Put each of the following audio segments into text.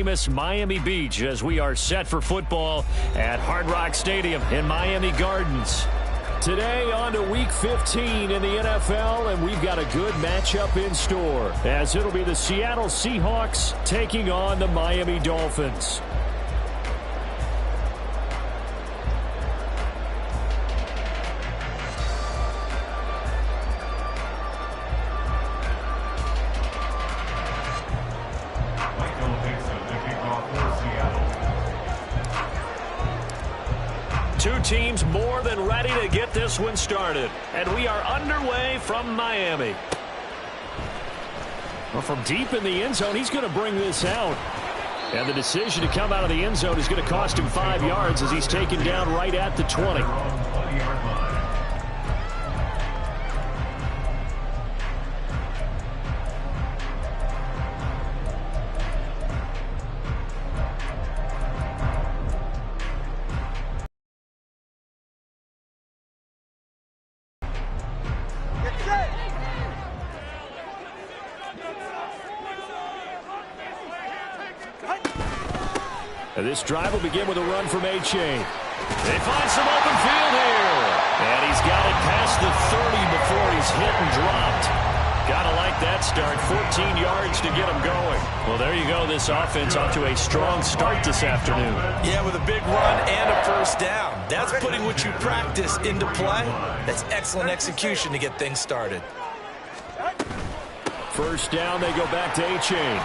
famous Miami Beach as we are set for football at Hard Rock Stadium in Miami Gardens. Today on to Week 15 in the NFL, and we've got a good matchup in store as it'll be the Seattle Seahawks taking on the Miami Dolphins. Two teams more than ready to get this one started. And we are underway from Miami. Well, from deep in the end zone, he's going to bring this out. And the decision to come out of the end zone is going to cost him 5 yards as he's taken down right at the 20. This drive will begin with a run from A-Chain. They find some open field here. And he's got it past the 30 before he's hit and dropped. Gotta like that start. 14 yards to get him going. Well, there you go. This offense off to a strong start this afternoon. Yeah, with a big run and a first down. That's putting what you practice into play. That's excellent execution to get things started. First down, they go back to A-Chain.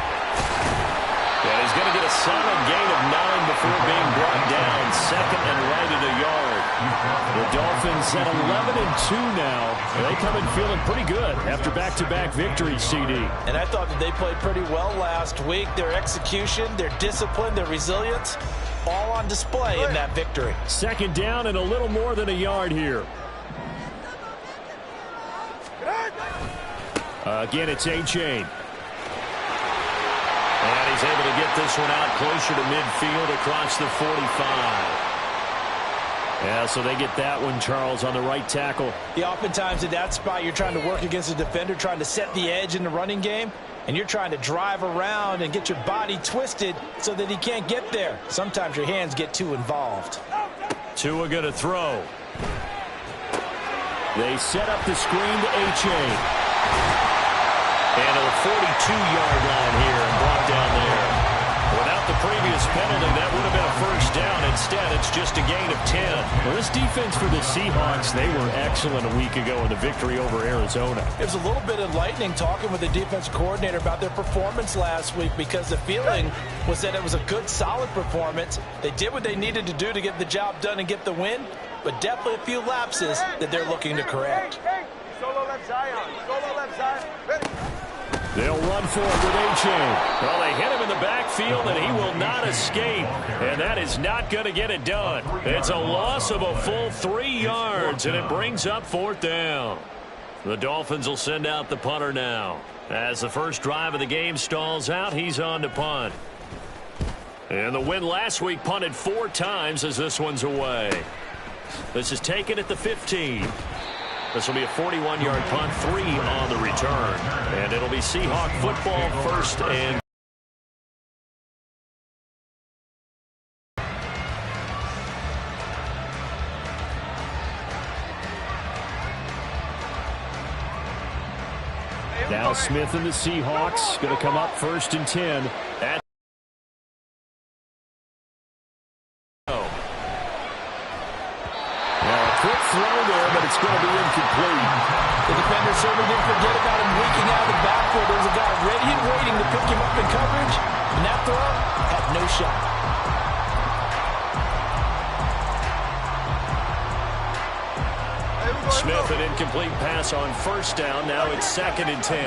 And he's going to get a solid gain of 9 before being brought down. Second and right at a yard. The Dolphins at 11-2 now. They come in feeling pretty good after back-to-back victories, CD. And I thought that they played pretty well last week. Their execution, their discipline, their resilience, all on display in that victory. Second down and a little more than a yard here. Again, it's A-Chain. And he's able to get this one out closer to midfield across the 45. Yeah, so they get that one, Charles, on the right tackle. Yeah, oftentimes in that spot, you're trying to work against a defender, trying to set the edge in the running game, and you're trying to drive around and get your body twisted so that he can't get there. Sometimes your hands get too involved. Tua going to throw. They set up the screen to A-Chain. And a 42-yard line here and brought down there. Without the previous penalty, that would have been a first down. Instead, it's just a gain of 10. Well, this defense for the Seahawks, they were excellent a week ago in the victory over Arizona. It was a little bit enlightening talking with the defense coordinator about their performance last week because the feeling was that it was a good, solid performance. They did what they needed to do to get the job done and get the win, but definitely a few lapses that they're looking to correct. Solo left side. Solo left side. Ready. They'll run for it with A-Chain. Well, they hit him in the backfield, and he will not escape. And that is not going to get it done. It's a loss of a full 3 yards, and it brings up fourth down. The Dolphins will send out the punter now. As the first drive of the game stalls out, he's on to punt. And the win last week punted 4 times as this one's away. This is taken at the 15. This will be a 41-yard punt, 3 on the return. And it'll be Seahawk football first and... Now Smith and the Seahawks going to come up first and 10. Quick throw there, but it's going to be incomplete. The defender certainly didn't forget about him leaking out of the backfield. There was a guy ready and waiting to pick him up in coverage, and that throw had no shot. Smith, an incomplete pass on first down. Now it's second and 10.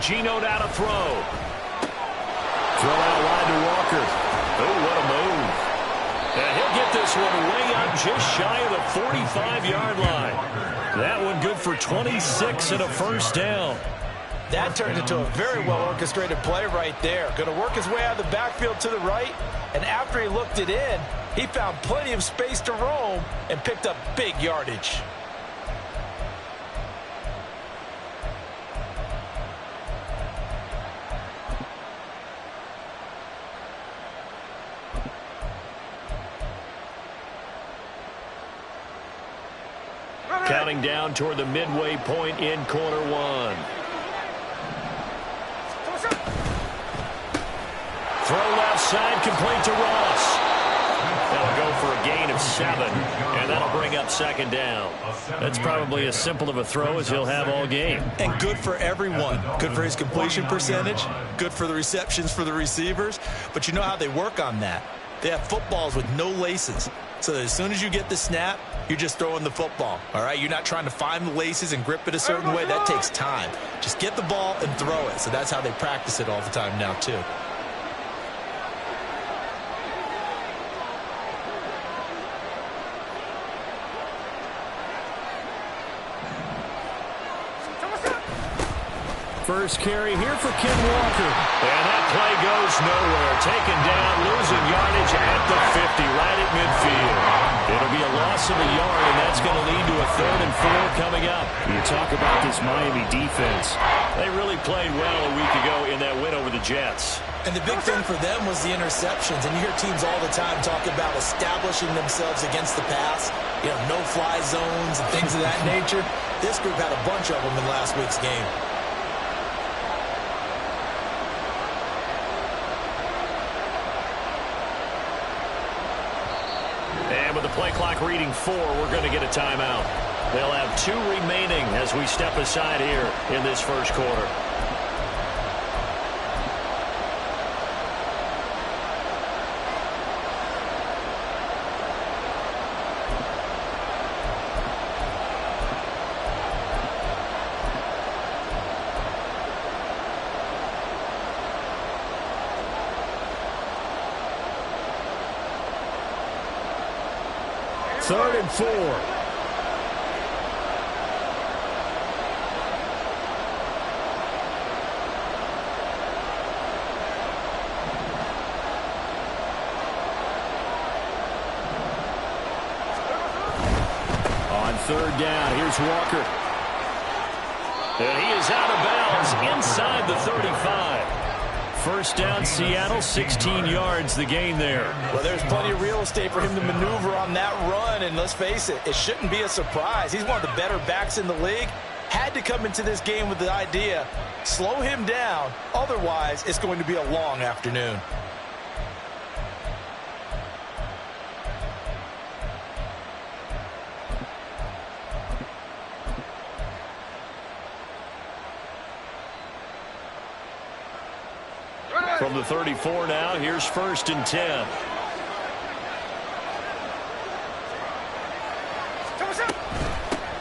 Geno down to throw. Throw out wide to Walker. Oh, what a move. And he'll get this one way up just shy of the 45-yard line. That one good for 26 and a first down. That turned into a very well-orchestrated play right there. Going to work his way out of the backfield to the right, and after he looked it in, he found plenty of space to roam and picked up big yardage. counting down toward the midway point in quarter one. Throw left side, complete to Ross. They'll go for a gain of 7, and that'll bring up second down. That's probably as simple of a throw as he'll have all game. And good for everyone. Good for his completion percentage, good for the receptions for the receivers. But you know how they work on that. They have footballs with no laces. So that as soon as you get the snap, you're just throwing the football. All right, you're not trying to find the laces and grip it a certain way. That takes time. Just get the ball and throw it. So that's how they practice it all the time now, too. First carry here for Ken Walker. And that play goes nowhere. Taken down, losing yardage at the 50, right at midfield. It'll be a loss of a yard, and that's going to lead to a 3rd and 4 coming up. You talk about this Miami defense. They really played well a week ago in that win over the Jets. And the big thing for them was the interceptions. And you hear teams all the time talk about establishing themselves against the pass. You know, no-fly zones and things of that nature. This group had a bunch of them in last week's game. And with the play clock reading 4, we're going to get a timeout. They'll have 2 remaining as we step aside here in this first quarter. Third and 4. On third down, here's Walker. And he is out of bounds inside the 35. First down, Seattle, 16 yards the gain there. Well, there's plenty of real estate for him to maneuver on that run, and let's face it, it shouldn't be a surprise. He's one of the better backs in the league. Had to come into this game with the idea, slow him down, otherwise it's going to be a long afternoon. From the 34 now, here's 1st and 10.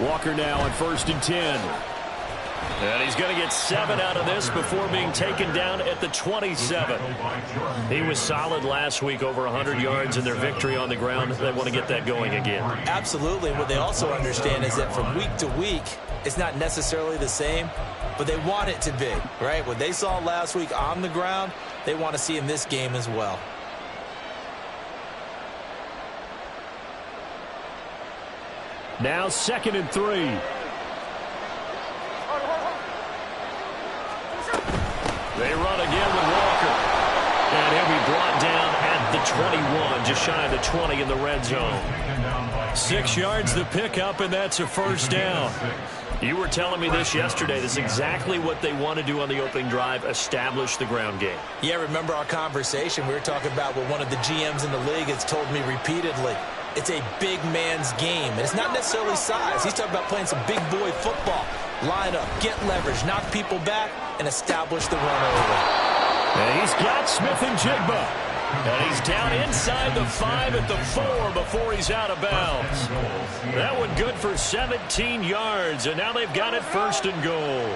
Walker now on 1st and 10. And he's going to get 7 out of this before being taken down at the 27. He was solid last week, over 100 yards in their victory on the ground. They want to get that going again. Absolutely. What they also understand is that from week to week, it's not necessarily the same, but they want it to be, right? What they saw last week on the ground, they want to see in this game as well. Now 2nd and 3. They run again with Walker. And he'll be brought down at the 21, just shy of the 20 in the red zone. 6 yards the pickup, and that's a first down. You were telling me this yesterday. This is exactly what they want to do on the opening drive, establish the ground game. Yeah, remember our conversation? We were talking about what one of the GMs in the league has told me repeatedly. It's a big man's game. And it's not necessarily size. He's talking about playing some big boy football. Line up, get leverage, knock people back, and establish the run over. And he's got Smith and Jigba. And he's down inside the 5 at the 4 before he's out of bounds. That one good for 17 yards, and now they've got it 1st and goal.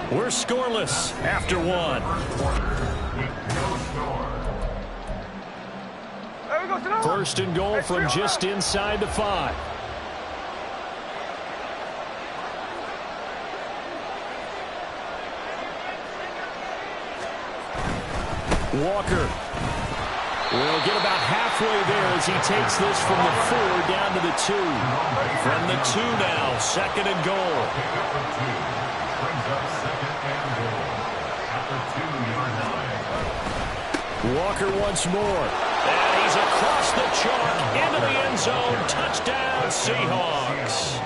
We're scoreless after 1. 1st and goal from just inside the 5. Walker will get about halfway there as he takes this from the 4 down to the 2. From the 2 now, 2nd and goal. Walker once more. And he's across the chalk into the end zone. Touchdown, Seahawks.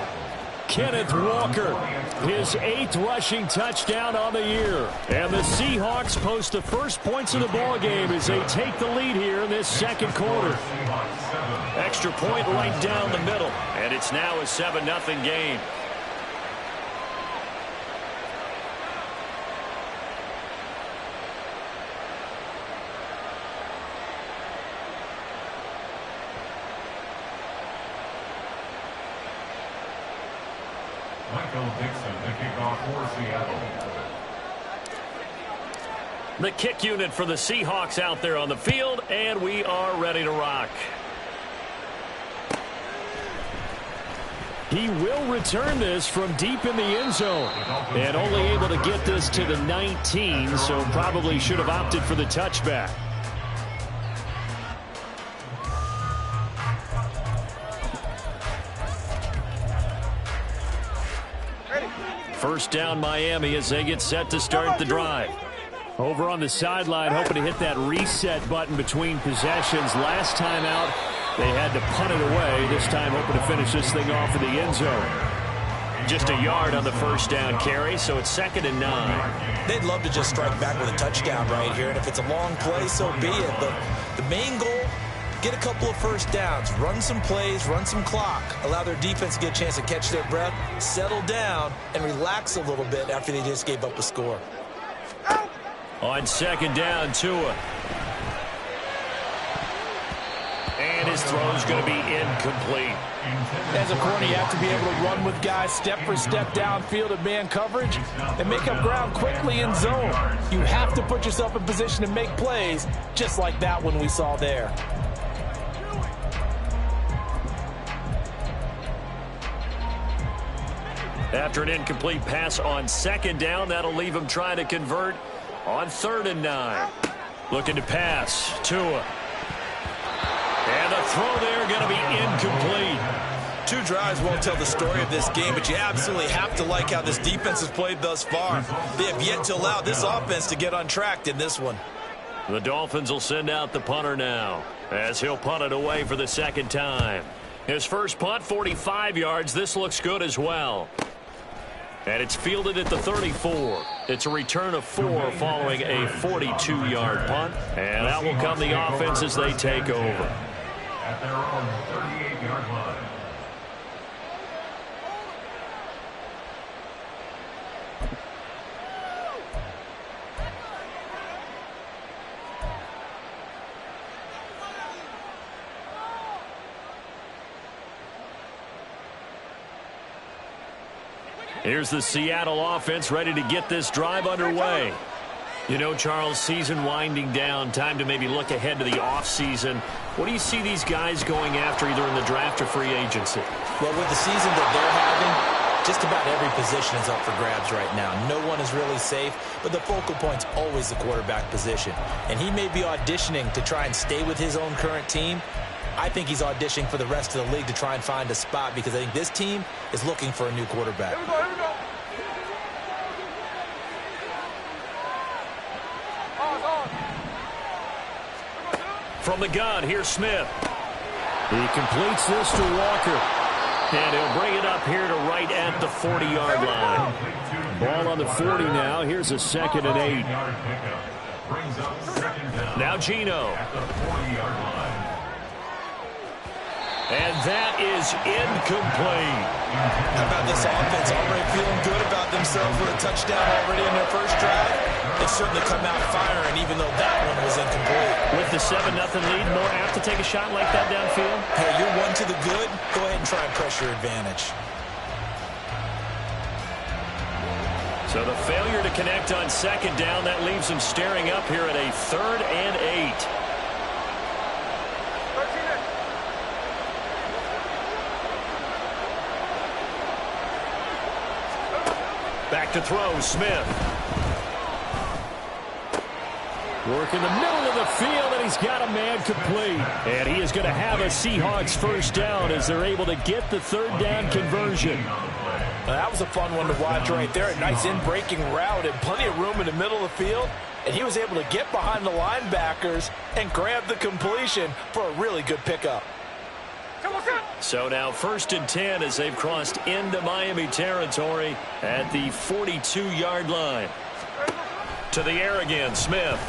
Kenneth Walker, his 8th rushing touchdown on the year. And the Seahawks post the first points of the ballgame as they take the lead here in this second quarter. Extra point right down the middle. And it's now a 7-0 game. The kick unit for the Seahawks out there on the field, and we are ready to rock. He will return this from deep in the end zone, and only able to get this to the 19, so probably should have opted for the touchback. First down Miami as they get set to start the drive. Over on the sideline, hoping to hit that reset button between possessions. Last time out, they had to punt it away. This time, hoping to finish this thing off in the end zone. Just a yard on the first down carry, so it's 2nd and 9. They'd love to just strike back with a touchdown right here, and if it's a long play, so be it. But the main goal, get a couple of first downs, run some plays, run some clock, allow their defense to get a chance to catch their breath, settle down, and relax a little bit after they just gave up a score. On 2nd down, Tua. And his throw's going to be incomplete. As a corner, you have to be able to run with guys step for step downfield in man coverage and make up ground quickly in zone. You have to put yourself in position to make plays, just like that one we saw there. After an incomplete pass on 2nd down, that'll leave him trying to convert on 3rd and 9. Looking to pass. Tua. And the throw there going to be incomplete. 2 drives won't tell the story of this game, but you absolutely have to like how this defense has played thus far. They have yet to allow this offense to get untracked in this one. The Dolphins will send out the punter now as he'll punt it away for the 2nd time. His first punt, 45 yards. This looks good as well. And it's fielded at the 34. It's a return of 4 following a 42-yard punt. And out will come the offense as they take over. At their own 38-yard line. Here's the Seattle offense ready to get this drive underway. You know, Charles, season winding down, time to maybe look ahead to the offseason. What do you see these guys going after either in the draft or free agency? Well, with the season that they're having, just about every position is up for grabs right now. No one is really safe, but the focal point's always the quarterback position. And he may be auditioning to try and stay with his own current team. I think he's auditioning for the rest of the league to try and find a spot because I think this team is looking for a new quarterback. Here we go, here we go. From the gun, here's Smith. He completes this to Walker. And he'll bring it up here to right at the 40-yard line. Ball on the 40 now. Here's a 2nd and 8. Now Geno. And that is incomplete. How about this offense already feeling good about themselves with a touchdown already in their first drive? They've certainly come out firing, even though that one was incomplete. With the 7-0 lead, more apt to take a shot like that downfield? Hey, you're one to the good. Go ahead and try and press your advantage. So the failure to connect on 2nd down, that leaves him staring up here at a 3rd and 8. Back to throw, Smith. Work in the middle of the field, and he's got a man complete. And he is going to have a Seahawks first down as they're able to get the 3rd down conversion. Well, that was a fun one to watch right there. A nice in-breaking route and plenty of room in the middle of the field. And he was able to get behind the linebackers and grab the completion for a really good pickup. So now 1st and 10 as they've crossed into Miami territory at the 42-yard line. To the air again, Smith.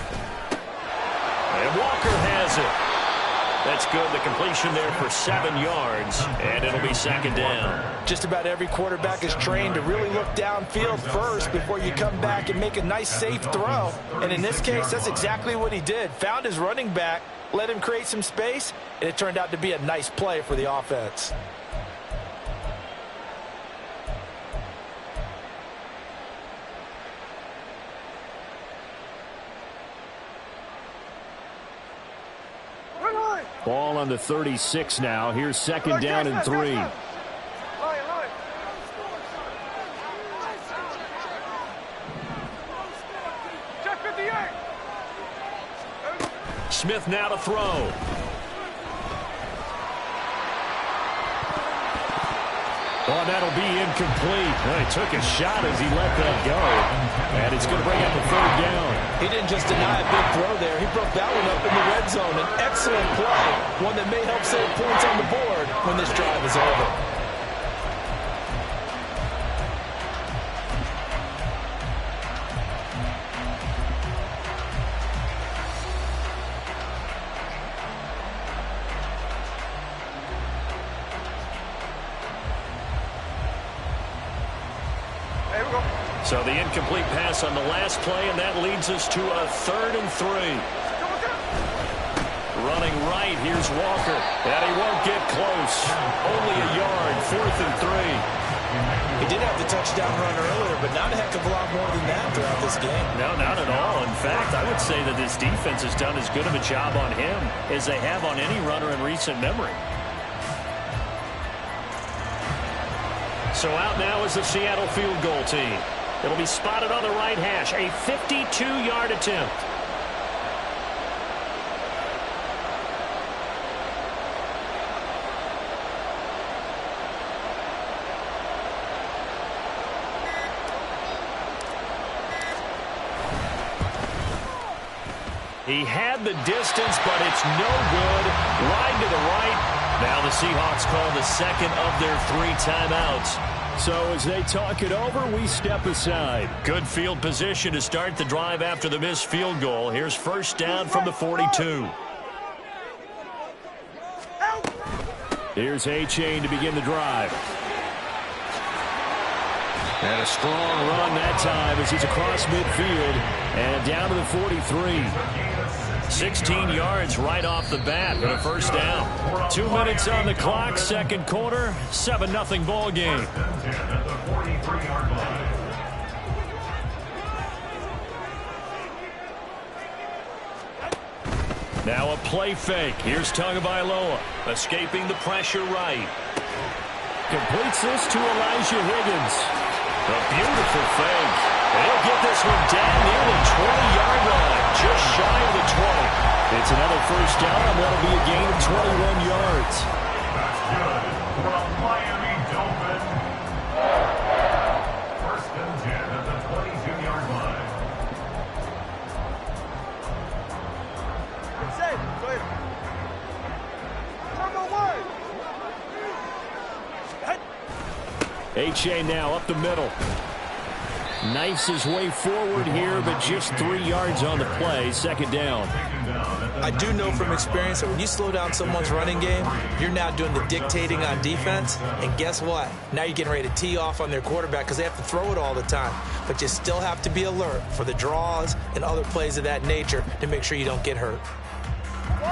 And Walker has it. That's good. The completion there for 7 yards, and it'll be 2nd down. Just about every quarterback is trained to really look downfield first before you come back and make a nice, safe throw. And in this case, that's exactly what he did. Found his running back, let him create some space, and it turned out to be a nice play for the offense. Ball on the 36 now. Here's 2nd down and 3. Smith now to throw. Oh, that'll be incomplete. He took a shot as he let that go. And it's going to bring up a 3rd down. He didn't just deny a big throw there. He broke that one up in the red zone. An excellent play. One that may help save points on the board when this drive is over. So the incomplete pass on the last play, and that leads us to a 3rd and 3. Running right, here's Walker. And he won't get close. Only a yard, 4th and 3. He did have the touchdown run earlier, but not a heck of a lot more than that throughout this game. No, not at all. In fact, I would say that this defense has done as good of a job on him as they have on any runner in recent memory. So out now is the Seattle field goal team. It'll be spotted on the right hash. A 52-yard attempt. He had the distance, but it's no good. Wide to the right. Now the Seahawks call the 2nd of their 3 timeouts. So as they talk it over, we step aside. Good field position to start the drive after the missed field goal. Here's 1st down from the 42. Here's A-Chain to begin the drive. And a strong run that time as he's across midfield and down to the 43. 16 yards right off the bat and a 1st down. 2 minutes on the clock, 2nd quarter, 7-0 ball game. Now a play fake. Here's Tagovailoa escaping the pressure right. Completes this to Elijah Higgins. A beautiful fake. And he'll get this one down near the 20-yard line, just shy of the 20. It's another 1st down, and that'll be a gain of 21 yards. That's good from Miami Dolphins. 1st and 10 at the 22-yard line. Good save. Go ahead. Number 1. A-Chain now up the middle. Knifes his way forward here, but just 3 yards on the play. 2nd down. I do know from experience that when you slow down someone's running game, you're now doing the dictating on defense. And guess what? Now you're getting ready to tee off on their quarterback because they have to throw it all the time. But you still have to be alert for the draws and other plays of that nature to make sure you don't get hurt.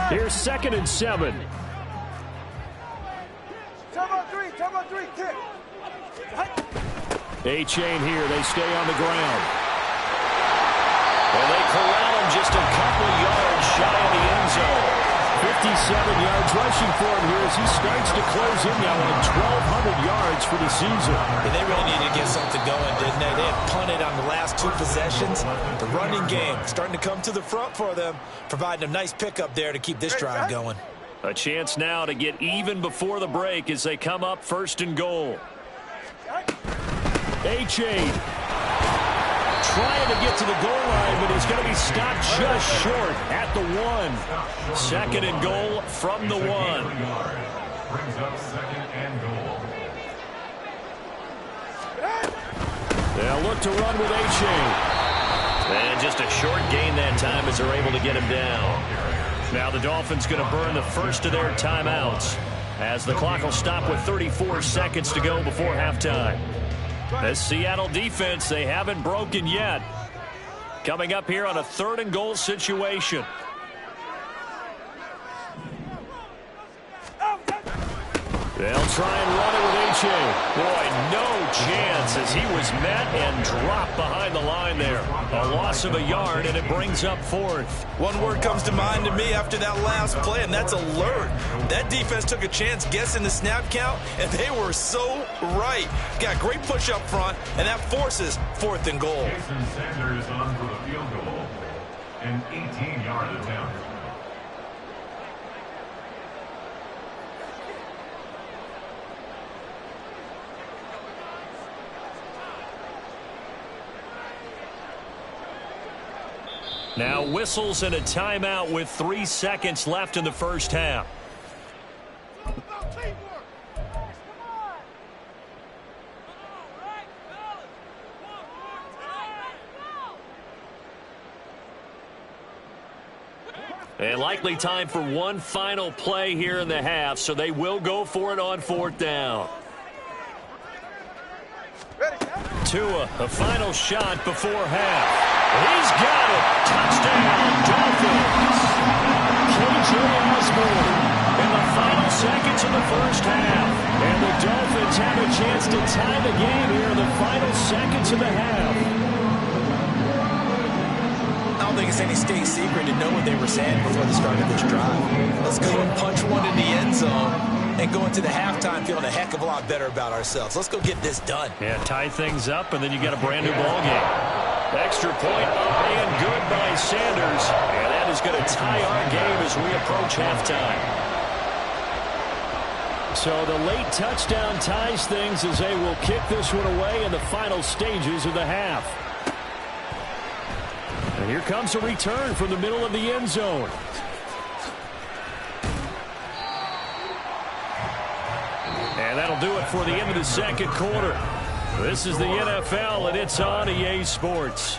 Here's 2nd and 7. Turbo 3, kick. A-Chain here. They stay on the ground. And they corral him just a couple yards shy of the end zone. 57 yards rushing for him here as he starts to close in now on 1,200 yards for the season. And they really needed to get something going, didn't they? They had punted on the last 2 possessions. The running game starting to come to the front for them, providing a nice pickup there to keep this drive going. A chance now to get even before the break as they come up 1st and goal. A-Chain trying to get to the goal line, but he's going to be stopped just short at the 1. Second and goal from the 1. Brings up second and goal. They'll look to run with A-Chain. And just a short gain that time as they're able to get him down. Now the Dolphins going to burn the first of their timeouts as the clock will stop with 34 seconds to go before halftime. This Seattle defense, they haven't broken yet. Coming up here on a 3rd and goal situation. They'll try and run it with A-Chain. Boy, no chance as he was met and dropped behind the line there. A loss of a yard, and it brings up 4th. One word comes to mind to me after that last play, and that's alert. That defense took a chance guessing the snap count, and they were so right. Got great push up front, and that forces 4th and goal. Jason Sanders on for the field goal. An 18-yard attempt. Now whistles and a timeout with 3 seconds left in the first half. And likely time for one final play here in the half, so they will go for it on 4th down. Tua, a final shot before half. He's got it. Touchdown, Dolphins. KJ Osborne in the final seconds of the first half. And the Dolphins have a chance to tie the game here in the final seconds of the half. I don't think it's any state secret to know what they were saying before the start of this drive. Let's go and punch one in the end zone and go into the halftime feeling a heck of a lot better about ourselves. Let's go get this done. Yeah, tie things up, and then you got a brand new ball game. Extra point up and good by Sanders. And that is going to tie our game as we approach halftime. So the late touchdown ties things as they will kick this one away in the final stages of the half. And here comes a return from the middle of the end zone. And that'll do it for the end of the second quarter. This is the NFL, and it's on EA Sports.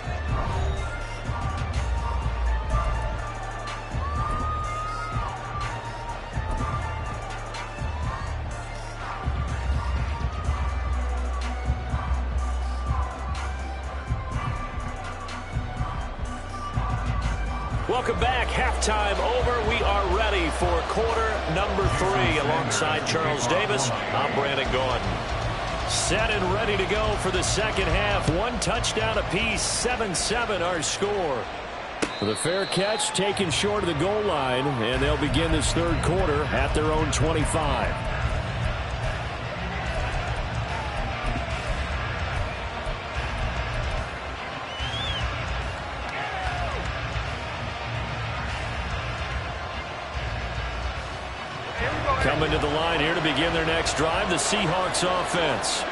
Welcome back. Halftime over. We are ready for quarter number 3. Alongside Charles Davis, I'm Brandon Gordon. Set and ready to go for the second half. One touchdown apiece, 7-7 our score. The fair catch taken short of the goal line, and they'll begin this third quarter at their own 25. Coming to the line here to begin their next drive, the Seahawks offense.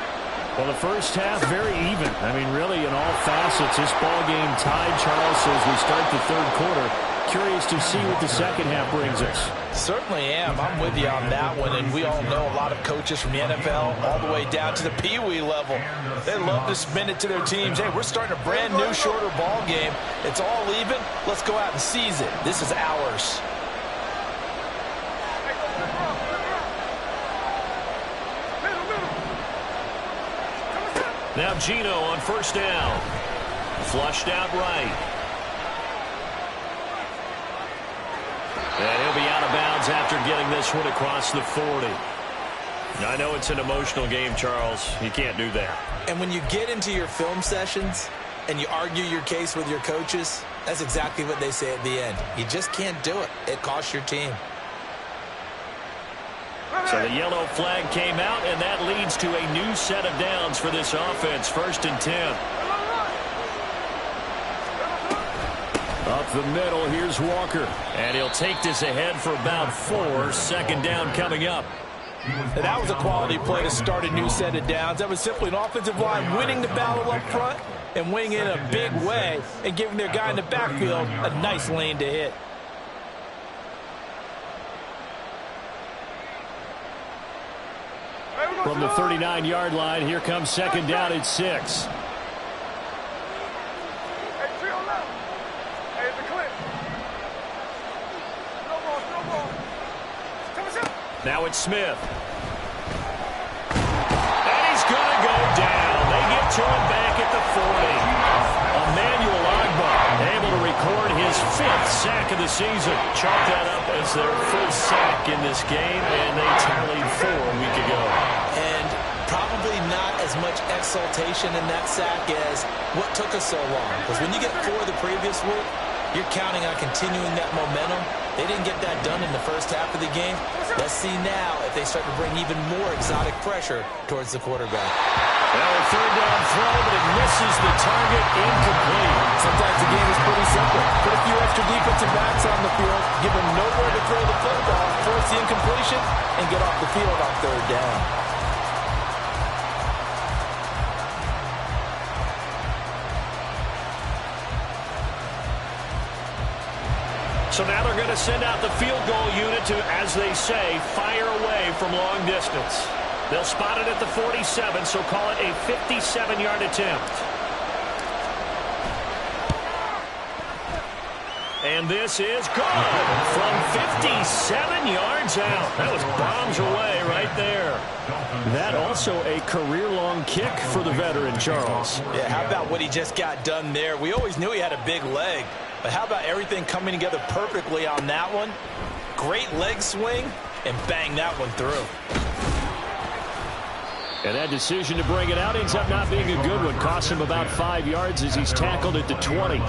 Well, the first half, very even. I mean, really, in all facets, this ball game tied, Charles, as we start the third quarter. Curious to see what the second half brings us. Certainly am. I'm with you on that one, and we all know a lot of coaches from the NFL all the way down to the Pee-wee level. They love to spin it to their teams. Hey, we're starting a brand new, shorter ball game. It's all even. Let's go out and seize it. This is ours. Now Gino on first down. Flushed out right. And he'll be out of bounds after getting this one across the 40. I know it's an emotional game, Charles. You can't do that. And when you get into your film sessions and you argue your case with your coaches, that's exactly what they say at the end. You just can't do it. It costs your team. So the yellow flag came out, and that leads to a new set of downs for this offense. 1st and 10. Up the middle, here's Walker. And he'll take this ahead for about 4. Second down coming up. And that was a quality play to start a new set of downs. That was simply an offensive line winning the battle up front and winning in a big way and giving their guy in the backfield a nice lane to hit. From the 39-yard line, here comes second down at 6. Now it's Smith. And he's going to go down. They get to him back at the 40. Emmanuel Ogbah able to record his 5th sack of the season. Chalk that up as their first sack in this game, and they tallied 4 a week ago. And probably not as much exultation in that sack as what took us so long. Because when you get 4 the previous week, you're counting on continuing that momentum. They didn't get that done in the first half of the game. Let's see now if they start to bring even more exotic pressure towards the quarterback. Well, a third down throw, but it misses the target, incomplete. Sometimes the game is pretty simple. Put a few extra defensive backs on the field, give them nowhere to throw the football, force the incompletion, and get off the field on third down. So now they're going to send out the field goal unit to, as they say, fire away from long distance. They'll spot it at the 47, so call it a 57-yard attempt. And this is good from 57 yards out. That was bombs away right there. That also a career-long kick for the veteran, Charles. Yeah, how about what he just got done there? We always knew he had a big leg, but how about everything coming together perfectly on that one? Great leg swing, and bang that one through. And that decision to bring it out ends up not being a good one. Costs him about 5 yards as he's tackled at the 20.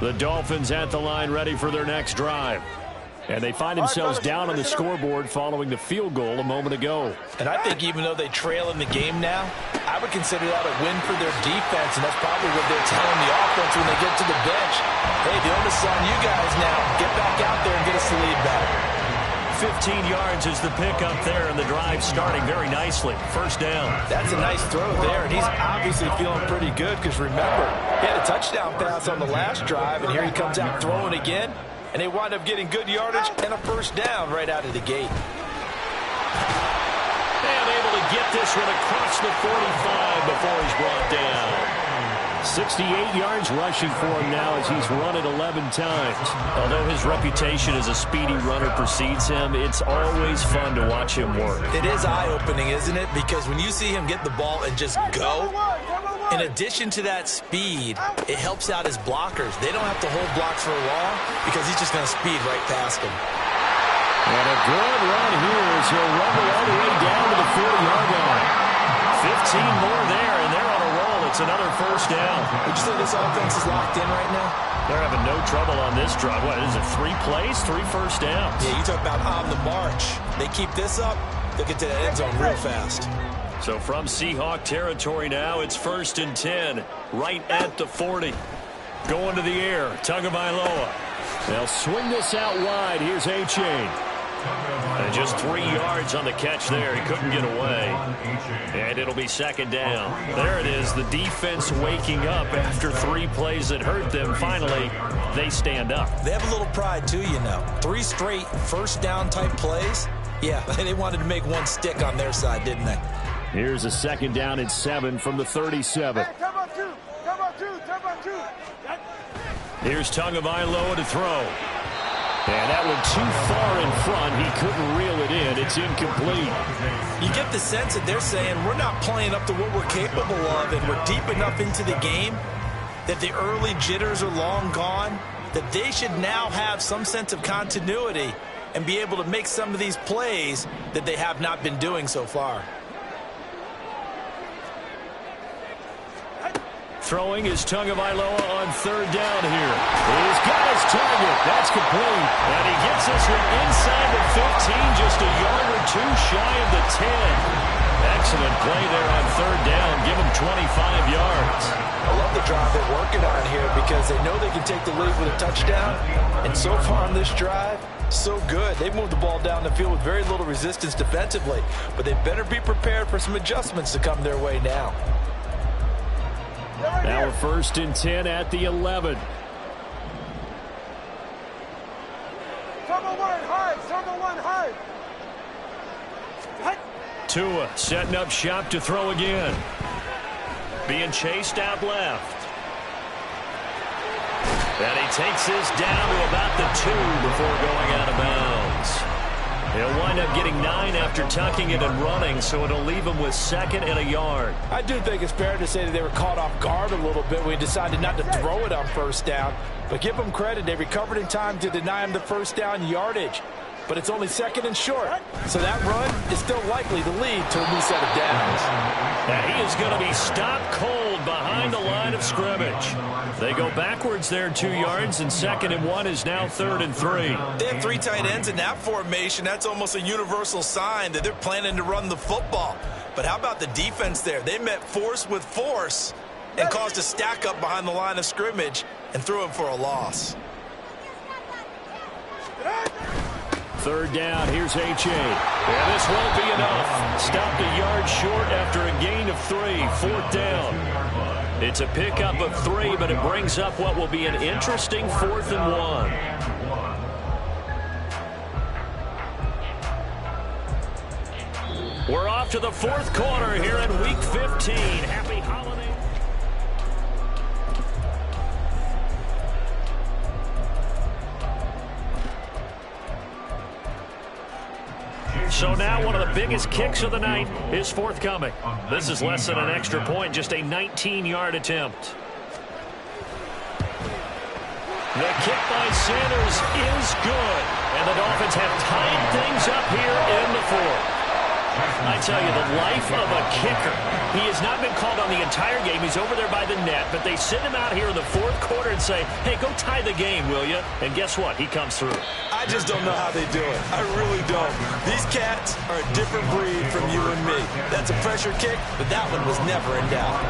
The Dolphins at the line ready for their next drive. And they find themselves down on the scoreboard following the field goal a moment ago. And I think even though they trail in the game now, I would consider that a win for their defense, and that's probably what they're telling the offense when they get to the bench. Hey, the onus is on you guys now. Get back out there and get us the lead back. 15 yards is the pickup there, and the drive starting very nicely. First down. That's a nice throw there, and he's obviously feeling pretty good because, remember, he had a touchdown pass on the last drive, and here he comes out throwing again, and they wind up getting good yardage and a first down right out of the gate. And able to get this one across the 45 before he's brought down. 68 yards rushing for him now as he's run it 11 times. Although his reputation as a speedy runner precedes him, it's always fun to watch him work. It is eye-opening, isn't it? Because when you see him get the ball and just go, in addition to that speed, it helps out his blockers. They don't have to hold blocks for long because he's just going to speed right past them. And a good run here as he'll rumble all the way down to the 40-yard line. 15 more there, and they're on a roll. It's another first down. Would you say this offense is locked in right now? They're having no trouble on this drive. What is it, 3 plays, 3 first downs? Yeah, you talk about on the march. They keep this up, they'll get to that end zone real fast. So from Seahawk territory now, it's 1st and 10, right at the 40. Going to the air, Tagovailoa. They'll swing this out wide. Here's A-Chain. And just 3 yards on the catch there. He couldn't get away. And it'll be second down. There it is, the defense waking up after 3 plays that hurt them. Finally, they stand up. They have a little pride, too, you know. 3 straight first down type plays. Yeah, they wanted to make one stick on their side, didn't they? Here's a second down and 7 from the 37. Here's Tagovailoa to throw. And that one too far in front. He couldn't reel it in. It's incomplete. You get the sense that they're saying we're not playing up to what we're capable of, and we're deep enough into the game that the early jitters are long gone, that they should now have some sense of continuity and be able to make some of these plays that they have not been doing so far. Throwing is Tagovailoa on third down here. He's got his target. That's complete. And he gets this one inside the 15, just a yard or two shy of the 10. Excellent play there on third down. Give him 25 yards. I love the drive they're working on here because they know they can take the lead with a touchdown. And so far on this drive, so good. They moved the ball down the field with very little resistance defensively. But they better be prepared for some adjustments to come their way now. Now we're 1st and 10 at the 11. Turbo one hard. Tua setting up shop to throw again. Being chased out left. And he takes this down to about the 2 before going out of bounds. He'll wind up getting 9 after tucking it and running, so it'll leave him with 2nd and a yard. I do think it's fair to say that they were caught off guard a little bit when he decided not to throw it on first down. But give them credit. They recovered in time to deny him the first down yardage. But it's only 2nd and short. So that run is still likely to lead to a new set of downs. And he is going to be stopped cold behind the line of scrimmage. They go backwards there 2 yards, and 2nd and 1 is now 3rd and 3. They have 3 tight ends in that formation. That's almost a universal sign that they're planning to run the football. But how about the defense there? They met force with force and caused a stack up behind the line of scrimmage and threw him for a loss. 3rd down, here's H.A. And this won't be enough. Stopped a yard short after a gain of 3. 4th down. It's a pickup of 3, but it brings up what will be an interesting 4th and 1. We're off to the 4th quarter here in Week 15. Happy holidays. So now one of the biggest kicks of the night is forthcoming. This is less than an extra point, just a 19-yard attempt. The kick by Sanders is good. And the Dolphins have tied things up here in the 4th. I tell you, the life of a kicker. He has not been called on the entire game. He's over there by the net, but they send him out here in the 4th quarter and say, hey, go tie the game, will you? And guess what? He comes through. I just don't know how they do it. I really don't. These cats are a different breed from you and me. That's a pressure kick, but that one was never in doubt.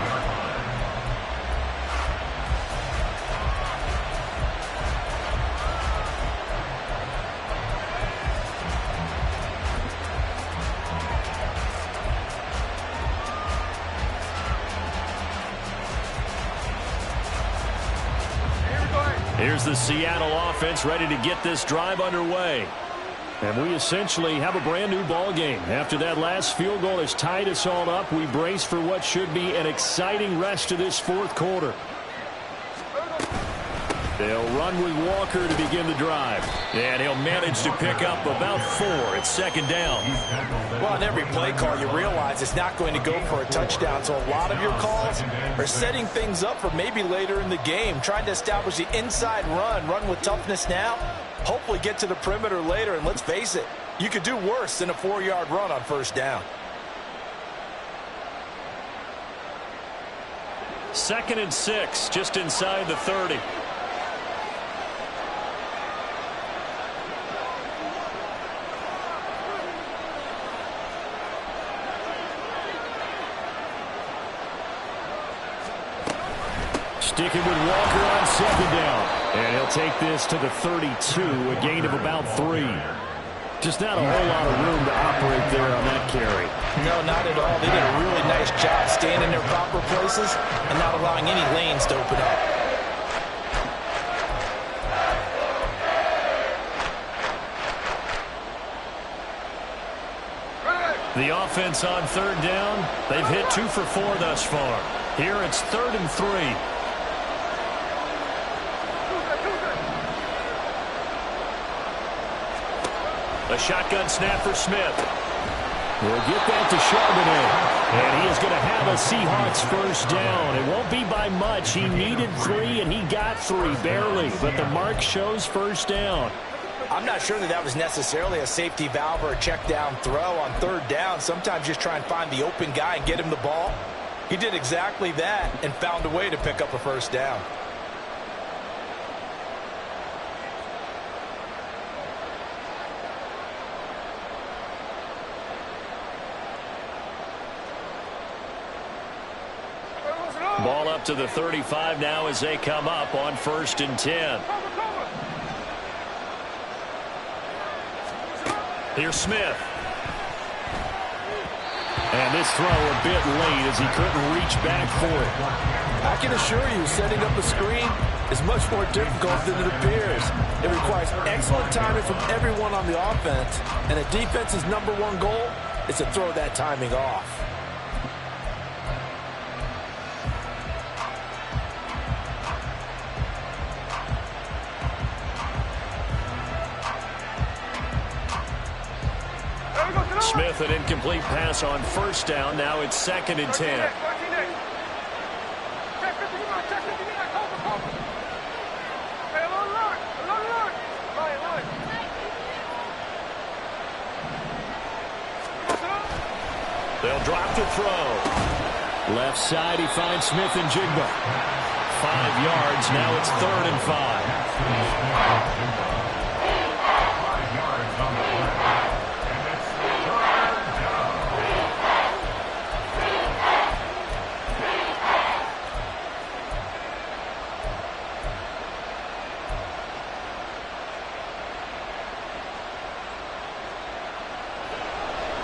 Here's the Seattle offense ready to get this drive underway. And we essentially have a brand new ball game. After that last field goal has tied us all up, we brace for what should be an exciting rest of this 4th quarter. They'll run with Walker to begin the drive. And he'll manage to pick up about 4. It's 2nd down. Well, on every play call, you realize it's not going to go for a touchdown. So a lot of your calls are setting things up for maybe later in the game, trying to establish the inside run with toughness now, hopefully get to the perimeter later. And let's face it, you could do worse than a 4-yard run on first down. 2nd and 6, just inside the 30. Sticking with Walker on 2nd down. And he'll take this to the 32, a gain of about 3. Just not a whole lot of room to operate there on that carry. No, not at all. They did a really nice job staying in their proper places and not allowing any lanes to open up. The offense on 3rd down, they've hit 2 for 4 thus far. Here it's 3rd and 3. A shotgun snap for Smith. We'll get that to Charbonnet. And he is going to have a Seahawks first down. It won't be by much. He needed 3, and he got 3, barely. But the mark shows first down. I'm not sure that was necessarily a safety valve or a check down throw on 3rd down. Sometimes just try and find the open guy and get him the ball. He did exactly that and found a way to pick up a first down. Ball up to the 35 now as they come up on 1st and 10. Here's Smith. And this throw a bit late as he couldn't reach back for it. I can assure you, setting up a screen is much more difficult than it appears. It requires excellent timing from everyone on the offense, and a defense's #1 goal is to throw that timing off. Smith, an incomplete pass on 1st down. Now it's 2nd and 10. They'll drop the throw. Left side, he finds Smith and Jigba. 5 yards. Now it's 3rd and 5.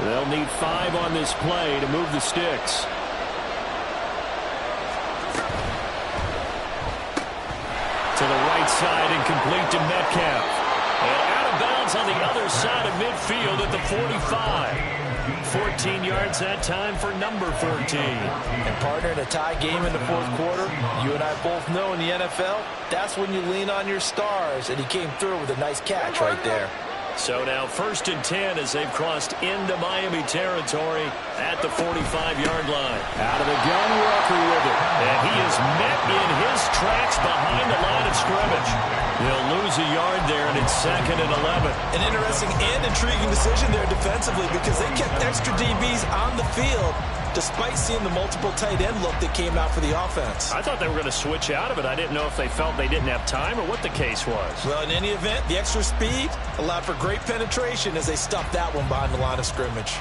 They'll need 5 on this play to move the sticks. To the right side and complete to Metcalf. And out of bounds on the other side of midfield at the 45. 14 yards that time for number 14. And partner, in a tie game in the 4th quarter, you and I both know in the NFL, that's when you lean on your stars, and he came through with a nice catch right there. So now 1st and 10 as they've crossed into Miami territory at the 45-yard line. Out of the gun, Walker with it. And he is met in his tracks behind the line of scrimmage. They'll lose a yard there, and it's 2nd and 11. An interesting and intriguing decision there defensively because they kept extra DBs on the field despite seeing the multiple tight end look that came out for the offense. I thought they were going to switch out of it. I didn't know if they felt they didn't have time or what the case was. Well, in any event, the extra speed allowed for great penetration as they stuffed that one behind the line of scrimmage.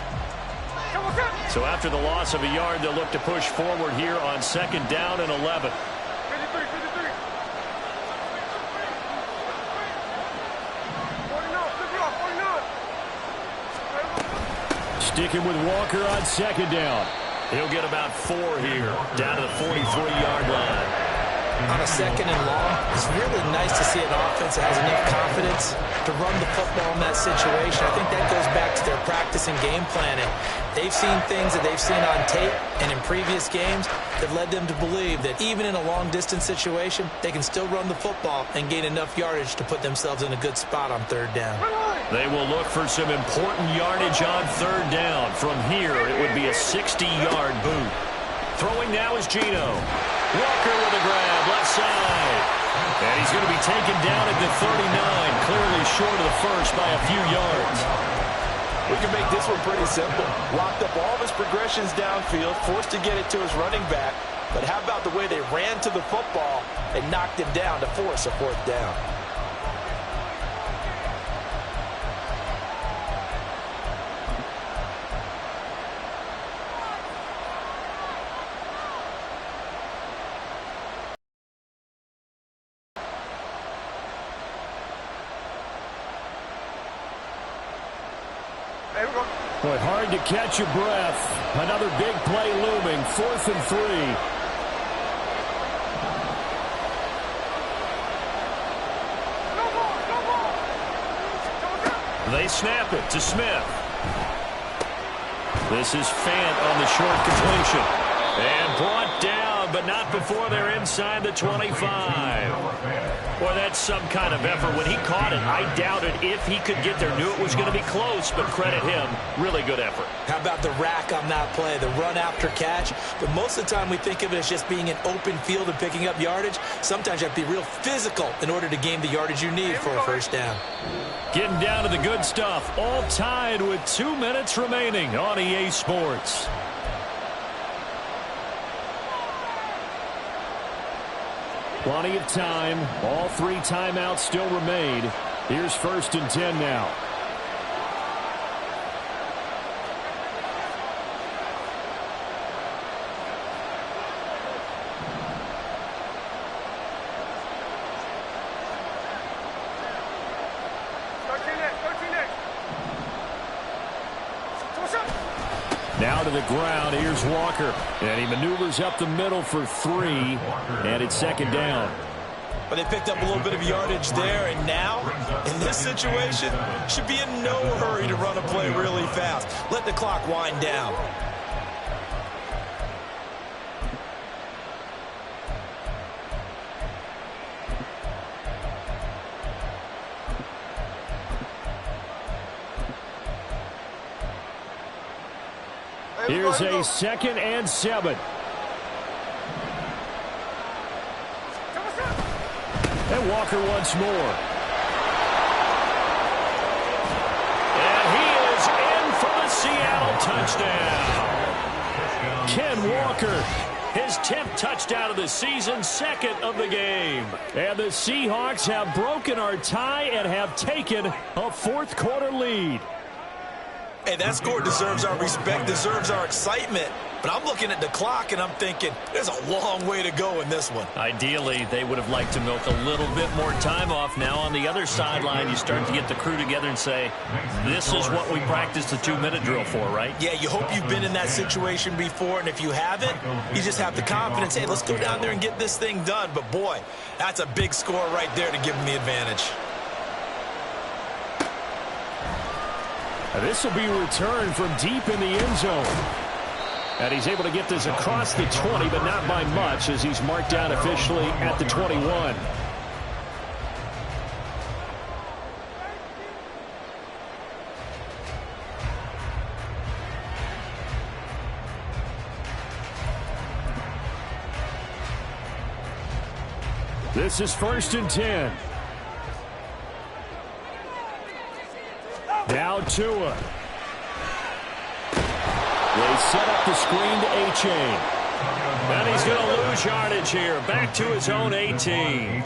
So after the loss of a yard, they'll look to push forward here on 2nd down and 11. Sticking with Walker on 2nd down. He'll get about 4 here, down to the 43-yard line. On a 2nd and long, it's really nice to see an offense that has enough confidence to run the football in that situation. I think that goes back to their practice and game planning. They've seen things that they've seen on tape and in previous games that led them to believe that even in a long-distance situation, they can still run the football and gain enough yardage to put themselves in a good spot on 3rd down. They will look for some important yardage on 3rd down. From here, it would be a 60-yard boot. Throwing now is Gino. Walker with a grab, left side. And he's going to be taken down at the 39, clearly short of the first by a few yards. We can make this one pretty simple. Locked up all of his progressions downfield, forced to get it to his running back. But how about the way they ran to the football and knocked him down to force a 4th down? Boy, hard to catch your breath. Another big play looming. 4th and 3. They snap it to Smith. This is Fant on the short completion. And brought down, but not before they're inside the 25. Boy, that's some kind of effort. When he caught it, I doubted if he could get there. Knew it was going to be close, but credit him. Really good effort. How about the rack on that play, the run after catch? But most of the time we think of it as just being an open field and picking up yardage. Sometimes you have to be real physical in order to gain the yardage you need for a 1st down. Getting down to the good stuff. All tied with 2 minutes remaining on EA Sports. Plenty of time. All 3 timeouts still remain. Here's 1st and 10 now. Now to the ground. Here's Walker. And he maneuvers up the middle for 3. And it's 2nd down. But they picked up a little bit of yardage there. And now, in this situation, should be in no hurry to run a play really fast. Let the clock wind down. Here's a 2nd and 7. And Walker once more. And he is in for the Seattle touchdown. Ken Walker, his 10th touchdown of the season, 2nd of the game. And the Seahawks have broken our tie and have taken a 4th quarter lead. Hey, that score deserves our respect, deserves our excitement. But I'm looking at the clock, and I'm thinking there's a long way to go in this one. Ideally, they would have liked to milk a little bit more time off. Now on the other sideline, you start to get the crew together and say, this is what we practiced the 2-minute drill for, right? Yeah, you hope you've been in that situation before, and if you haven't, you just have the confidence, hey, let's go down there and get this thing done. But, boy, that's a big score right there to give them the advantage. This will be returned from deep in the end zone. And he's able to get this across the 20, but not by much, as he's marked down officially at the 21. This is 1st and 10. Now Tua. They set up the screen to A-Chain. And he's going to lose yardage here. Back to his own 18.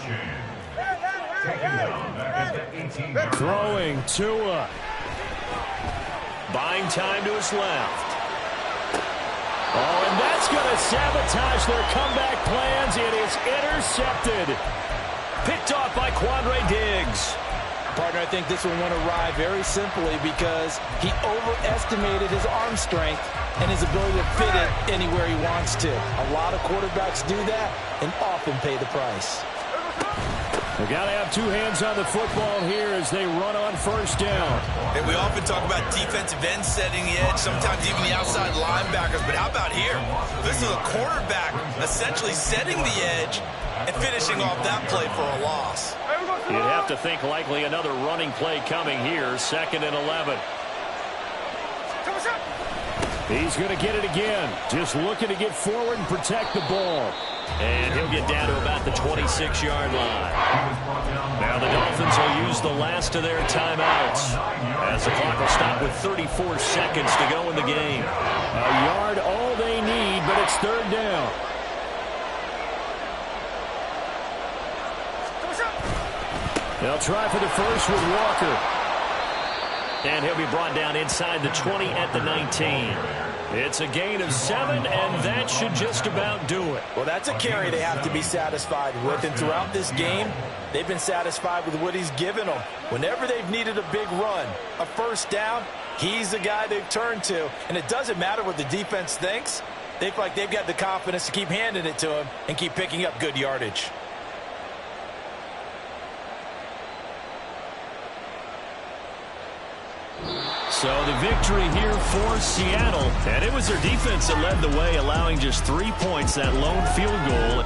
Throwing Tua. Buying time to his left. Oh, and that's going to sabotage their comeback plans. It is intercepted. Picked off by Quandre Diggs. Partner, I think this one won't arrive very simply because he overestimated his arm strength and his ability to fit it anywhere he wants to. A lot of quarterbacks do that and often pay the price. They've got to have 2 hands on the football here as they run on 1st down. And we often talk about defensive ends setting the edge, sometimes even the outside linebackers. But how about here? This is a quarterback essentially setting the edge and finishing off that play for a loss. You'd have to think likely another running play coming here. 2nd and 11. He's going to get it again. Just looking to get forward and protect the ball. And he'll get down to about the 26-yard line. Now the Dolphins will use the last of their timeouts as the clock will stop with 34 seconds to go in the game. A yard all they need, but it's 3rd down. They'll try for the first with Walker. And he'll be brought down inside the 20 at the 19. It's a gain of 7, and that should just about do it. Well, that's a carry they have to be satisfied with. And throughout this game, they've been satisfied with what he's given them. Whenever they've needed a big run, a 1st down, he's the guy they've turned to. And it doesn't matter what the defense thinks. They feel like they've got the confidence to keep handing it to him and keep picking up good yardage. So the victory here for Seattle. And it was their defense that led the way, allowing just 3 points, that lone field goal.